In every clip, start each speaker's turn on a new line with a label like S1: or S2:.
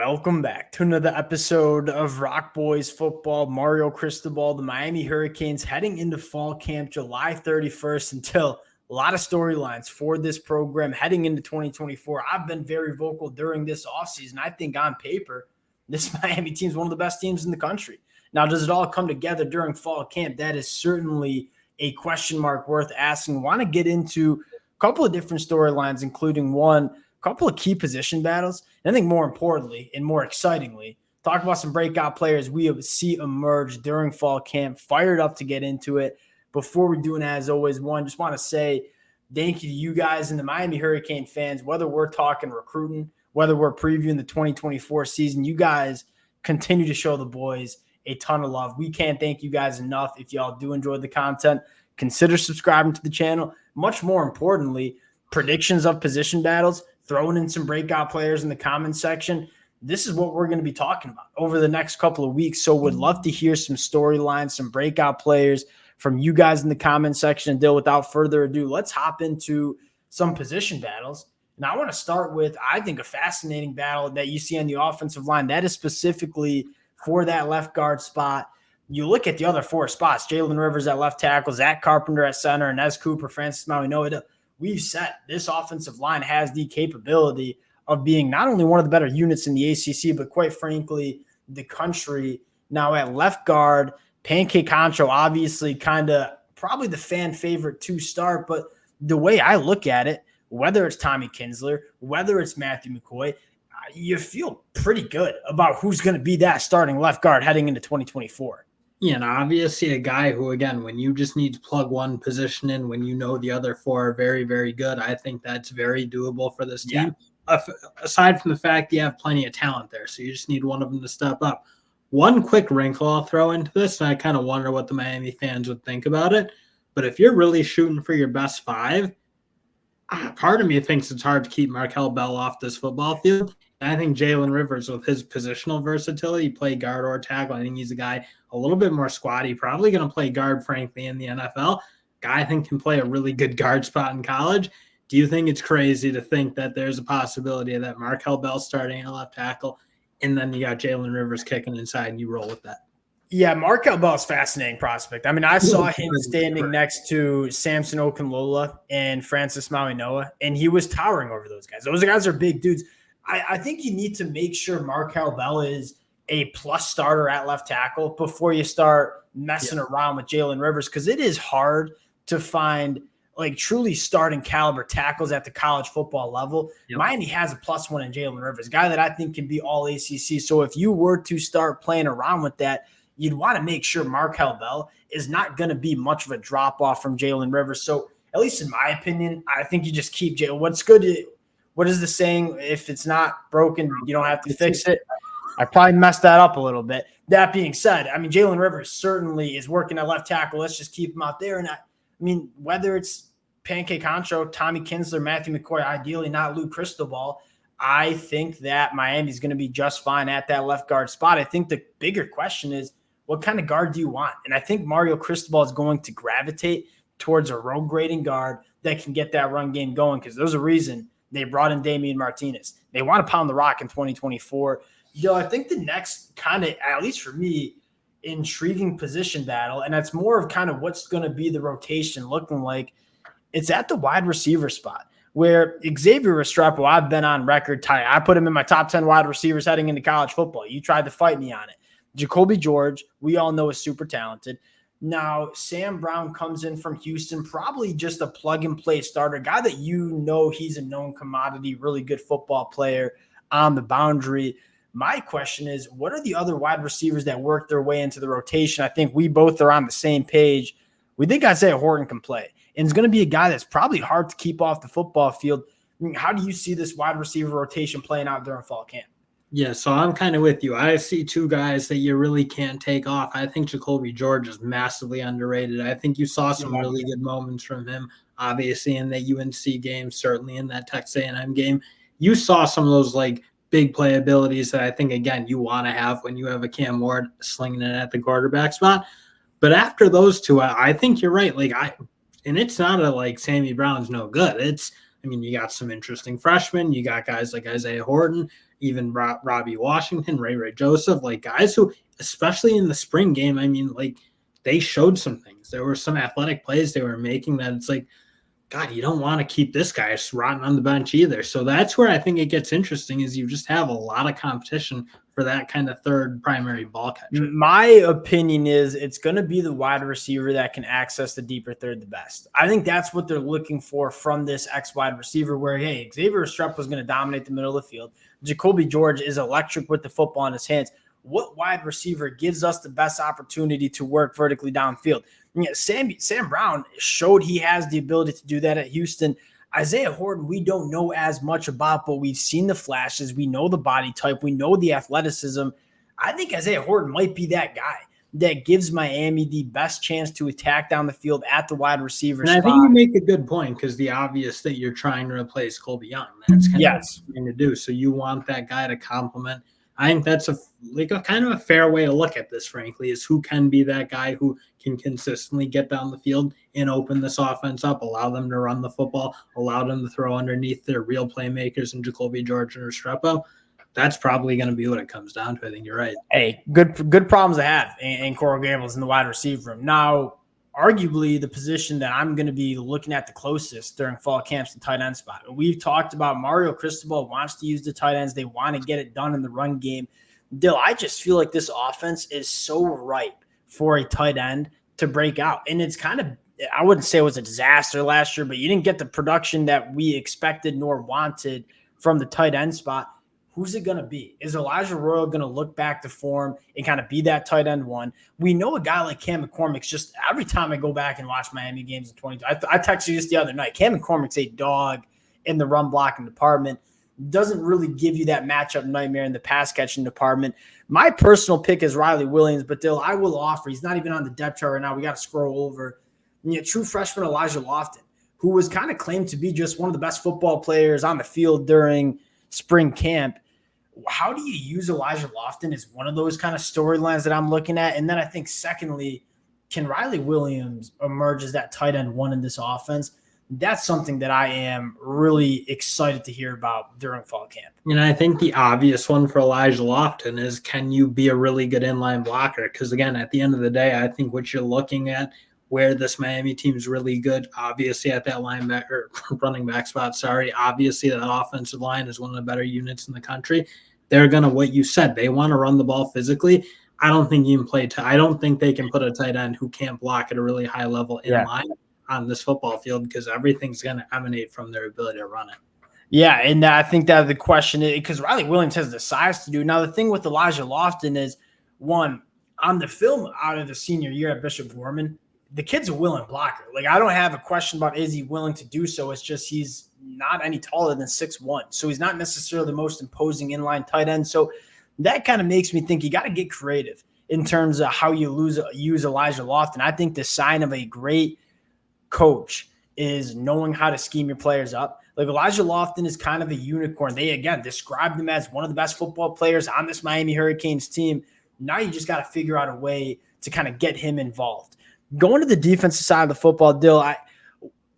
S1: Welcome back to another episode of Rock Boys Football. Mario Cristobal, the Miami Hurricanes heading into fall camp July 31st until a lot of storylines for this program heading into 2024. I've been very vocal during this offseason. I think on paper, this Miami team is one of the best teams in the country. Now, does it all come together during fall camp? That is certainly a question mark worth asking. Want to get into a couple of different storylines, including a couple of key position battles. And I think more importantly and more excitingly, talk about some breakout players we see emerge during fall camp. Fired up to get into it. Before we do it, as always, just want to say thank you to you guys and the Miami Hurricane fans, whether we're talking recruiting, whether we're previewing the 2024 season. You guys continue to show the boys a ton of love. We can't thank you guys enough. If y'all do enjoy the content, consider subscribing to the channel. Much more importantly, predictions of position battles, throwing in some breakout players in the comments section. This is what we're going to be talking about over the next couple of weeks. So would love to hear some storylines, some breakout players from you guys in the comment section. And without further ado, let's hop into some position battles. And I want to start with, I think, a fascinating battle that you see on the offensive line. That is specifically for that left guard spot. You look at the other four spots: Jalen Rivers at left tackle, Zach Carpenter at center, Inez Cooper, Francis Mauigoa. We've said this offensive line has the capability of being not only one of the better units in the ACC, but quite frankly, the country. Now at left guard, Pancake Concho, obviously kind of probably the fan favorite to start, but the way I look at it, whether it's Tommy Kinsler, whether it's Matthew McCoy, you feel pretty good about who's going to be that starting left guard heading into 2024.
S2: Yeah, and obviously a guy who, again, when you just need to plug one position in, when you know the other four are very, very good, I think that's very doable for this team. Yeah. Aside from the fact you have plenty of talent there, so you just need one of them to step up. One quick wrinkle I'll throw into this, and I kind of wonder what the Miami fans would think about it, but if you're really shooting for your best five, part of me thinks it's hard to keep Markel Bell off this football field. And I think Jalen Rivers, with his positional versatility, play guard or tackle. I think he's a guy a little bit more squatty, probably going to play guard, frankly, in the NFL. Guy I think can play a really good guard spot in college. Do you think it's crazy to think that there's a possibility of that Markel Bell starting at left tackle, and then you got Jalen Rivers kicking inside and you roll with that?
S1: Yeah, Markel Bell's fascinating prospect. I mean, I saw him standing next to Samson Okunlola and Francis Mauigoa, and he was towering over those guys. Those guys are big dudes. I think you need to make sure Markel Bell is a plus starter at left tackle before you start messing around with Jalen Rivers, because it is hard to find like truly starting caliber tackles at the college football level. Miami has a plus one in Jalen Rivers, a guy that I think can be all ACC. So if you were to start playing around with that, you'd want to make sure Markel Bell is not going to be much of a drop-off from Jalen Rivers. So at least in my opinion, I think you just keep Jalen. What is the saying? If it's not broken, you don't have to fix it. I probably messed that up a little bit. That being said, I mean, Jalen Rivers certainly is working at left tackle. Let's just keep him out there. And I mean, whether it's Pancake Concho, Tommy Kinsler, Matthew McCoy, ideally not Luke Cristobal, I think that Miami's going to be just fine at that left guard spot. I think the bigger question is, what kind of guard do you want? And I think Mario Cristobal is going to gravitate towards a road grading guard that can get that run game going, because there's a reason they brought in Damian Martinez. They want to pound the rock in 2024. I think the next kind of, at least for me, intriguing position battle, and that's more of kind of what's going to be the rotation looking like, it's at the wide receiver spot, where Xavier Restrepo, I've been on record tight. I put him in my top 10 wide receivers heading into college football. You tried to fight me on it. Jacoby George, we all know, is super talented. Now, Sam Brown comes in from Houston, probably just a plug-and-play starter, guy that he's a known commodity, really good football player on the boundary. My question is, what are the other wide receivers that work their way into the rotation? I think we both are on the same page. We think Isaiah Horton can play, and it's going to be a guy that's probably hard to keep off the football field. I mean, how do you see this wide receiver rotation playing out during fall camp?
S2: Yeah, so I'm kind of with you. I see two guys that you really can't take off. I think Jacoby George is massively underrated. I think you saw some really good moments from him, obviously in the UNC game, certainly in that Texas A&M game. You saw some of those like big play abilities that I think, again, you want to have when you have a Cam Ward slinging it at the quarterback spot. But after those two, I think you're right. And it's not like Sammy Brown's no good. You got some interesting freshmen. You got guys like Isaiah Horton. even Robbie Washington, Ray Joseph, like guys who, especially in the spring game, I mean, like they showed some things. There were some athletic plays they were making that it's like, God, you don't want to keep this guy rotting on the bench either. So that's where I think it gets interesting is you just have a lot of competition for that kind of third primary ball catcher.
S1: My opinion is it's going to be the wide receiver that can access the deeper third the best. I think that's what they're looking for from this X wide receiver where, hey, Xavier Restrepo is going to dominate the middle of the field. Jacoby George is electric with the football in his hands. What wide receiver gives us the best opportunity to work vertically downfield? Yeah, Sam Brown showed he has the ability to do that at Houston. Isaiah Horton, we don't know as much about, but we've seen the flashes. We know the body type. We know the athleticism. I think Isaiah Horton might be that guy that gives Miami the best chance to attack down the field at the wide receiver
S2: and
S1: spot.
S2: I think you make a good point because the obvious that you're trying to replace Colby Young. That's kind of what you're trying to do. So you want that guy to complement. I think that's a kind of a fair way to look at this, frankly, is who can be that guy who can consistently get down the field and open this offense up, allow them to run the football, allow them to throw underneath their real playmakers in Jacoby George and Restrepo. That's probably going to be what it comes down to. I think you're right.
S1: Hey, good problems to have in Coral Gables in the wide receiver room. Now, arguably the position that I'm going to be looking at the closest during fall camps, the tight end spot. We've talked about Mario Cristobal wants to use the tight ends. They want to get it done in the run game. Dill, I just feel like this offense is so ripe for a tight end to break out. And it's kind of, I wouldn't say it was a disaster last year, but you didn't get the production that we expected nor wanted from the tight end spot. Who's it going to be? Is Elijah Royal going to look back to form and kind of be that tight end one? We know a guy like Cam McCormick's just every time I go back and watch Miami games in 22. I texted you just the other night. Cam McCormick's a dog in the run blocking department. Doesn't really give you that matchup nightmare in the pass catching department. My personal pick is Riley Williams, but Dill, I will offer, he's not even on the depth chart right now. We got to scroll over. True freshman Elijah Lofton, who was kind of claimed to be just one of the best football players on the field during spring camp. How do you use Elijah Lofton is one of those kind of storylines that I'm looking at. And then I think secondly, can Riley Williams emerge as that tight end one in this offense? That's something that I am really excited to hear about during fall camp.
S2: And I think the obvious one for Elijah Lofton is, can you be a really good inline blocker? Because again, at the end of the day, I think what you're looking at where this Miami team is really good, obviously at that linebacker running back spot. Obviously that offensive line is one of the better units in the country. They're going to, what you said, they want to run the ball physically. I don't think you can play. I don't think they can put a tight end who can't block at a really high level in line on this football field because everything's going to emanate from their ability to run it.
S1: Yeah, and I think that the question is because Riley Williams has the size to do. Now, the thing with Elijah Lofton is, one, on the film out of the senior year at Bishop Gorman, the kid's a willing blocker. Like, I don't have a question about is he willing to do so. It's just he's not any taller than 6'1". So he's not necessarily the most imposing inline tight end. So that kind of makes me think you got to get creative in terms of how you use Elijah Lofton. I think the sign of a great coach is knowing how to scheme your players up. Like Elijah Lofton is kind of a unicorn. They, again, described him as one of the best football players on this Miami Hurricanes team. Now you just got to figure out a way to kind of get him involved. Going to the defensive side of the football, Dill,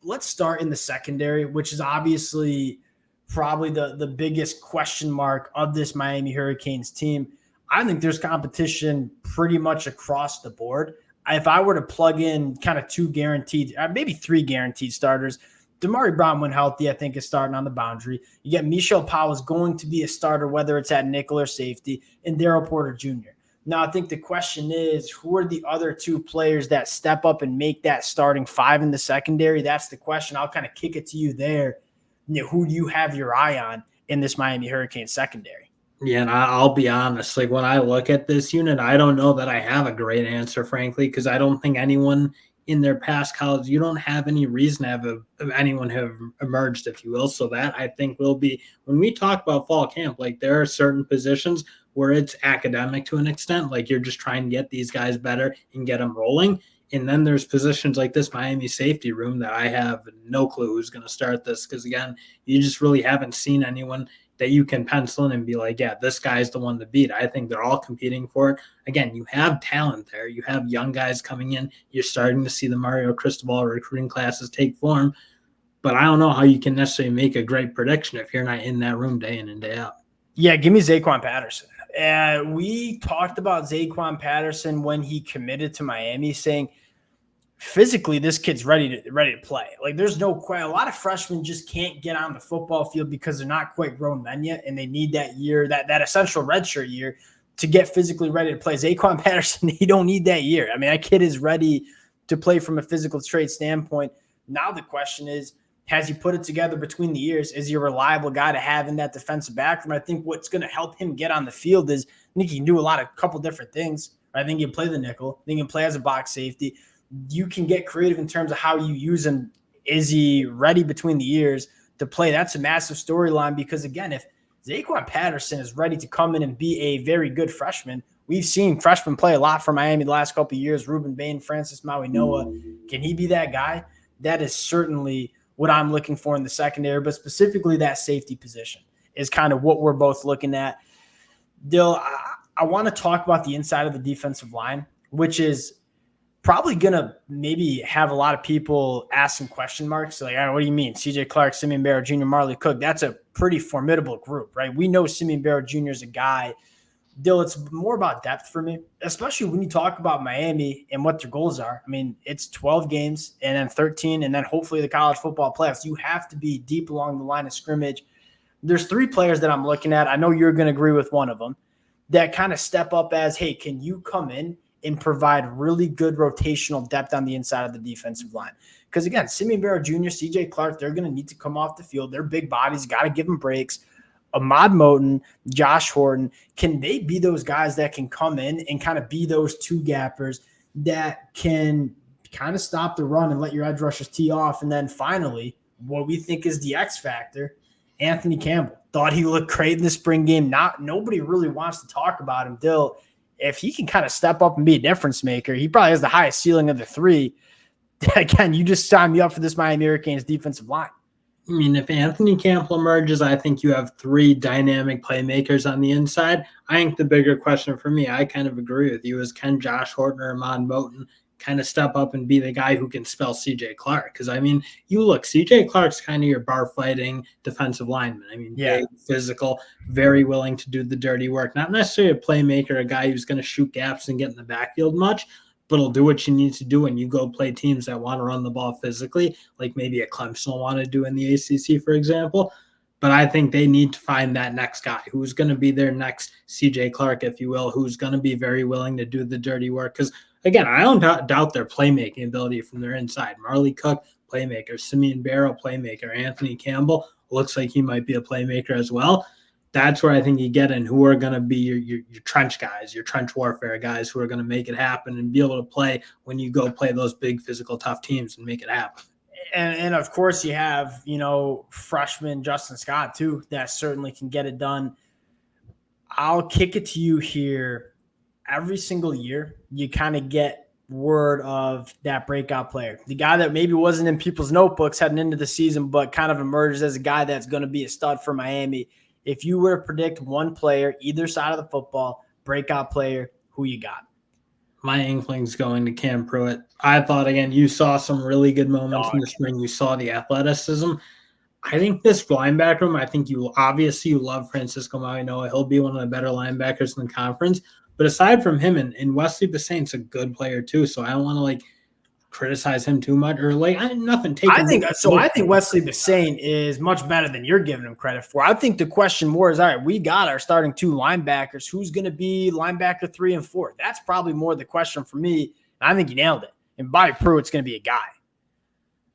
S1: let's start in the secondary, which is obviously probably the biggest question mark of this Miami Hurricanes team. I think there's competition pretty much across the board. If I were to plug in kind of two guaranteed, maybe three guaranteed starters, Damari Brown, when healthy, I think is starting on the boundary. You get Michelle Powell is going to be a starter, whether it's at nickel or safety, and Darryl Porter Jr. Now, I think the question is, who are the other two players that step up and make that starting five in the secondary? That's the question. I'll kind of kick it to you there. Who do you have your eye on in this Miami Hurricanes secondary?
S2: Yeah, and I'll be honest. Like when I look at this unit, I don't know that I have a great answer, frankly, because I don't think anyone in their past college, you don't have any reason to have anyone have emerged, if you will. So that I think will be, when we talk about fall camp, like there are certain positions where it's academic to an extent, like you're just trying to get these guys better and get them rolling. And then there's positions like this Miami safety room that I have no clue who's going to start this. Because again, you just really haven't seen anyone that you can pencil in and be like, yeah, this guy's the one to beat. I think they're all competing for it. Again, you have talent there. You have young guys coming in. You're starting to see the Mario Cristobal recruiting classes take form. But I don't know how you can necessarily make a great prediction if you're not in that room day in and day out.
S1: Yeah, give me Zaquan Patterson. We talked about Zaquan Patterson when he committed to Miami, saying physically this kid's ready to play. Like there's no quite a lot of freshmen just can't get on the football field because they're not quite grown men yet, and they need that year, that essential redshirt year, to get physically ready to play. Zaquan Patterson, he don't need that year. I mean, that kid is ready to play from a physical trait standpoint. Now the question is, has he put it together between the years? Is he a reliable guy to have in that defensive backroom? I think what's going to help him get on the field is I think he can do a couple different things. I think he can play the nickel. I think he can play as a box safety. You can get creative in terms of how you use him. Is he ready between the years to play? That's a massive storyline because, again, if Zaquan Patterson is ready to come in and be a very good freshman, we've seen freshmen play a lot for Miami the last couple of years. Ruben Bain, Francis Maui-Noah. Can he be that guy? That is certainly what I'm looking for in the secondary, but specifically that safety position is kind of what we're both looking at. Dill, I want to talk about the inside of the defensive line, which is probably going to maybe have a lot of people asking question marks. Like, what do you mean? CJ Clark, Simeon Barrow Jr., Marley Cook, that's a pretty formidable group, right? We know Simeon Barrow Jr. is a guy. Dill, it's more about depth for me, especially when you talk about Miami and what their goals are. I mean, it's 12 games and then 13 and then hopefully the college football playoffs. You have to be deep along the line of scrimmage. There's 3 players that I'm looking at. I know you're going to agree with one of them that kind of step up as, hey, can you come in and provide really good rotational depth on the inside of the defensive line? Because, again, Simeon Barrow Jr., CJ Clark, they're going to need to come off the field. They're big bodies. Got to give them breaks. Ahmad Moten, Josh Horton, can they be those guys that can come in and kind of be those 2 gappers that can kind of stop the run and let your edge rushers tee off? And then finally, what we think is the X factor, Anthony Campbell. Thought he looked great in the spring game. Nobody really wants to talk about him. Dill, if he can kind of step up and be a difference maker, he probably has the highest ceiling of the 3. Again, you just signed me up for this Miami Hurricanes defensive line.
S2: I mean, if Anthony Campbell emerges, I think you have 3 dynamic playmakers on the inside. I think the bigger question for me, I kind of agree with you, is can Josh Horton or Ahmad Moten kind of step up and be the guy who can spell CJ Clark? Because, I mean, you look, CJ Clark's kind of your bar-fighting defensive lineman. I mean, big, physical, very willing to do the dirty work. Not necessarily a playmaker, a guy who's going to shoot gaps and get in the backfield much, but he'll do what you need to do when you go play teams that want to run the ball physically, like maybe a Clemson will want to do in the ACC, for example. But I think they need to find that next guy who's going to be their next CJ Clark, if you will, who's going to be very willing to do the dirty work. Because, again, I don't doubt their playmaking ability from their inside. Marley Cook, playmaker. Simeon Barrow, playmaker. Anthony Campbell looks like he might be a playmaker as well. That's where I think you get in who are going to be your trench guys, your trench warfare guys who are going to make it happen and be able to play when you go play those big physical tough teams and make it happen.
S1: And of course you have, freshman Justin Scott too, that certainly can get it done. I'll kick it to you here. Every single year you kind of get word of that breakout player, the guy that maybe wasn't in people's notebooks heading into the season, but kind of emerges as a guy that's going to be a stud for Miami. If you were to predict one player, either side of the football, breakout player, who you got?
S2: My inkling's going to Cam Pruitt. I thought, again, you saw some really good moments in the spring. You saw the athleticism. I think this linebacker room, I think you love Francisco Maui-Noah. He'll be one of the better linebackers in the conference. But aside from him, and Wesley Bissaint's a good player too, so I don't want to criticize him too much or nothing taken.
S1: I think Wesley Bissaint is much better than you're giving him credit for. I think the question more is, all right, we got our starting 2 linebackers. Who's going to be linebacker 3 and 4? That's probably more the question for me. I think you nailed it. And Bobby Pruitt's going to be a guy.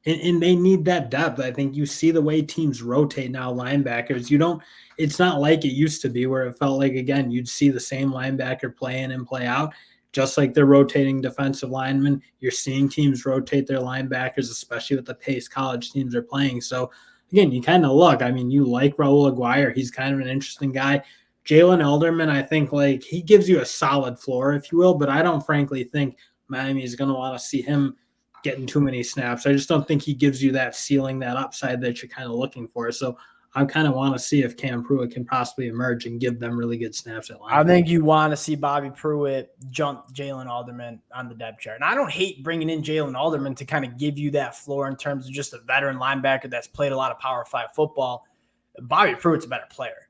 S2: And they need that depth. I think you see the way teams rotate now, linebackers. It's not like it used to be where it felt like, again, you'd see the same linebacker play in and play out. Just like they're rotating defensive linemen, you're seeing teams rotate their linebackers, especially with the pace college teams are playing. So, again, you kind of look. I mean, you like Raul Aguirre. He's kind of an interesting guy. Jalen Elderman, I think, he gives you a solid floor, if you will, but I don't frankly think Miami is going to want to see him getting too many snaps. I just don't think he gives you that ceiling, that upside that you're kind of looking for. So I kind of want to see if Cam Pruitt can possibly emerge and give them really good snaps at line.
S1: I think you want to see Bobby Pruitt jump Jalen Alderman on the depth chart. And I don't hate bringing in Jalen Alderman to kind of give you that floor in terms of just a veteran linebacker that's played a lot of Power 5 football. Bobby Pruitt's a better player.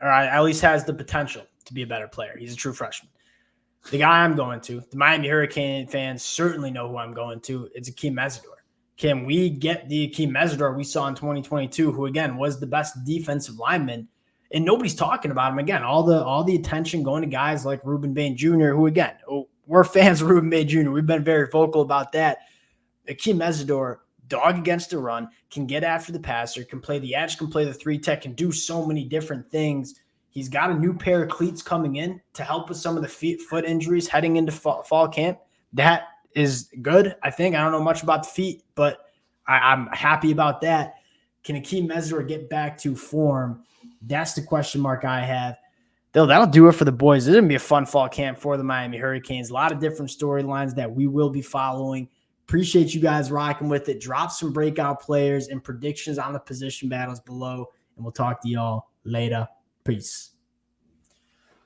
S1: or at least has the potential to be a better player. He's a true freshman. The guy I'm going to, the Miami Hurricane fans certainly know who I'm going to. It's Akeem Mesidor. Can we get the Akeem Mesidor we saw in 2022, who again was the best defensive lineman, and nobody's talking about him again? All the attention going to guys like Ruben Bain Jr., who again, we're fans of Ruben Bain Jr. We've been very vocal about that. Akeem Mesidor, dog against the run, can get after the passer, can play the edge, can play the 3-tech, can do so many different things. He's got a new pair of cleats coming in to help with some of the foot injuries heading into fall camp. That is good, I think. I don't know much about the feet, but I'm happy about that. Can Akeem Mesidor get back to form? That's the question mark I have. That'll do it for the boys. It's going to be a fun fall camp for the Miami Hurricanes. A lot of different storylines that we will be following. Appreciate you guys rocking with it. Drop some breakout players and predictions on the position battles below, and we'll talk to y'all later. Peace.